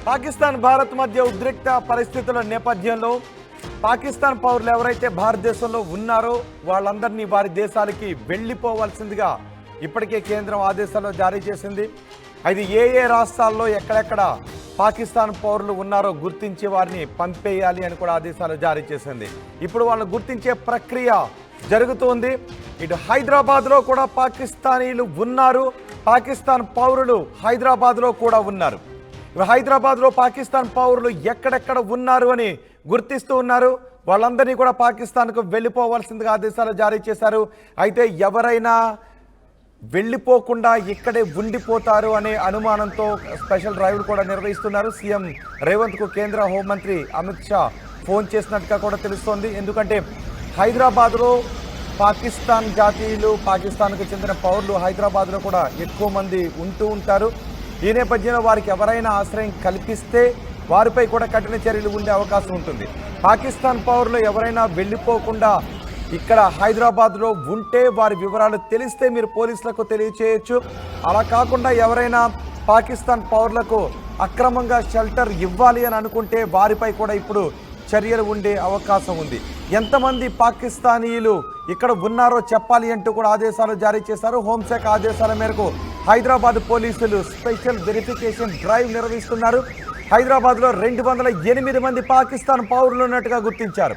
పాకిస్తాన్ భారత్ మధ్య ఉద్రిక్త పరిస్థితుల నేపథ్యంలో పాకిస్తాన్ పౌరులు ఎవరైతే భారతదేశంలో ఉన్నారో వాళ్ళందరినీ వారి దేశాలకి వెళ్ళిపోవాల్సిందిగా ఇప్పటికే కేంద్రం ఆదేశాలు జారీ చేసింది. అది ఏ రాష్ట్రాల్లో ఎక్కడెక్కడ పాకిస్తాన్ పౌరులు ఉన్నారో గుర్తించి వారిని పంపేయాలి అని కూడా ఆదేశాలు జారీ చేసింది. ఇప్పుడు వాళ్ళని గుర్తించే ప్రక్రియ జరుగుతోంది. ఇటు హైదరాబాద్లో కూడా పాకిస్తానీలు ఉన్నారు, పాకిస్తాన్ పౌరులు హైదరాబాద్లో కూడా ఉన్నారు. హైదరాబాద్లో పాకిస్తాన్ పౌరులు ఎక్కడెక్కడ ఉన్నారు అని గుర్తిస్తూ ఉన్నారు. వాళ్ళందరినీ కూడా పాకిస్తాన్కు వెళ్ళిపోవాల్సిందిగా ఆదేశాలు జారీ చేశారు. అయితే ఎవరైనా వెళ్ళిపోకుండా ఇక్కడే ఉండిపోతారు అనే అనుమానంతో స్పెషల్ డ్రైవ్లు కూడా నిర్వహిస్తున్నారు. సీఎం రేవంత్కు కేంద్ర హోంమంత్రి అమిత్ షా ఫోన్ చేసినట్టుగా కూడా తెలుస్తోంది. ఎందుకంటే హైదరాబాద్లో పాకిస్తాన్ జాతీయులు, పాకిస్తాన్కు చెందిన పౌరులు హైదరాబాద్లో కూడా ఎక్కువ మంది ఉంటూ ఉంటారు. ఈ నేపథ్యంలో వారికి ఎవరైనా ఆశ్రయం కల్పిస్తే వారిపై కూడా కఠిన చర్యలు ఉండే అవకాశం ఉంటుంది. పాకిస్తాన్ పౌరులు ఎవరైనా వెళ్ళిపోకుండా ఇక్కడ హైదరాబాద్లో ఉంటే వారి వివరాలు తెలిస్తే మీరు పోలీసులకు తెలియచేయచ్చు. అలా కాకుండా ఎవరైనా పాకిస్తాన్ పౌరులకు అక్రమంగా షెల్టర్ ఇవ్వాలి అని అనుకుంటే వారిపై కూడా ఇప్పుడు చర్యలు ఉండే అవకాశం ఉంది. ఎంతమంది పాకిస్తానీయులు ఇక్కడ ఉన్నారో చెప్పాలి అంటూ కూడా ఆదేశాలు జారీ చేశారు. హోంశాఖ ఆదేశాల మేరకు హైదరాబాద్ పోలీసులు స్పెషల్ వెరిఫికేషన్ డ్రైవ్ నిర్వహిస్తున్నారు. హైదరాబాద్లో 208 మంది పాకిస్తాన్ పౌరులు ఉన్నట్టుగా గుర్తించారు.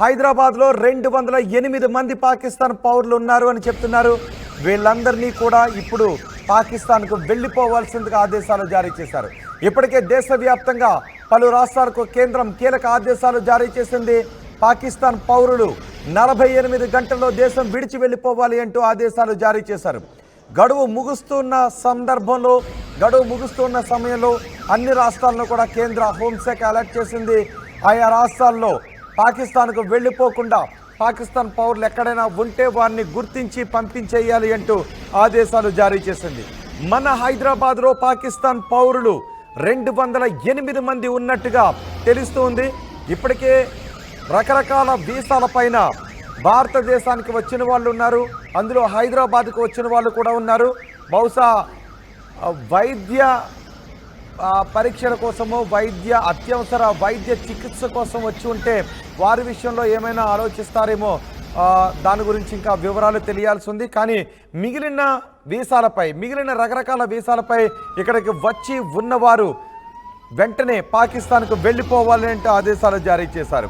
హైదరాబాద్లో 208 మంది పాకిస్తాన్ పౌరులు ఉన్నారు అని చెప్తున్నారు. వీళ్ళందరినీ కూడా ఇప్పుడు పాకిస్తాన్కు వెళ్ళిపోవాల్సిందిగా ఆదేశాలు జారీ చేశారు. ఇప్పటికే దేశవ్యాప్తంగా పలు రాష్ట్రాలకు కేంద్రం కీలక ఆదేశాలు జారీ చేసింది. పాకిస్తాన్ పౌరులు 48 గంటల్లో దేశం విడిచి వెళ్ళిపోవాలి అంటూ ఆదేశాలు జారీ చేశారు. గడువు ముగుస్తున్న సమయంలో అన్ని రాష్ట్రాలను కూడా కేంద్ర హోంశాఖ అలర్ట్ చేసింది. ఆయా రాష్ట్రాల్లో పాకిస్తాన్కు వెళ్ళిపోకుండా పాకిస్తాన్ పౌరులు ఎక్కడైనా ఉంటే వారిని గుర్తించి పంపించేయాలి అంటూ ఆదేశాలు జారీ చేసింది. మన హైదరాబాద్లో పాకిస్తాన్ పౌరులు 208 మంది ఉన్నట్టుగా తెలుస్తుంది. ఇప్పటికే రకరకాల వీసాలపైన భారతదేశానికి వచ్చిన వాళ్ళు ఉన్నారు. అందులో హైదరాబాద్కు వచ్చిన వాళ్ళు కూడా ఉన్నారు. బహుశా వైద్య పరీక్షల కోసమో అత్యవసర వైద్య చికిత్స కోసం వచ్చి ఉంటే వారి విషయంలో ఏమైనా ఆలోచిస్తారేమో, దాని గురించి ఇంకా వివరాలు తెలియాల్సి ఉంది. కానీ మిగిలిన రకరకాల వీసాలపై ఇక్కడికి వచ్చి ఉన్నవారు వెంటనే పాకిస్తాన్కు వెళ్ళిపోవాలంటే ఆదేశాలు జారీ చేశారు.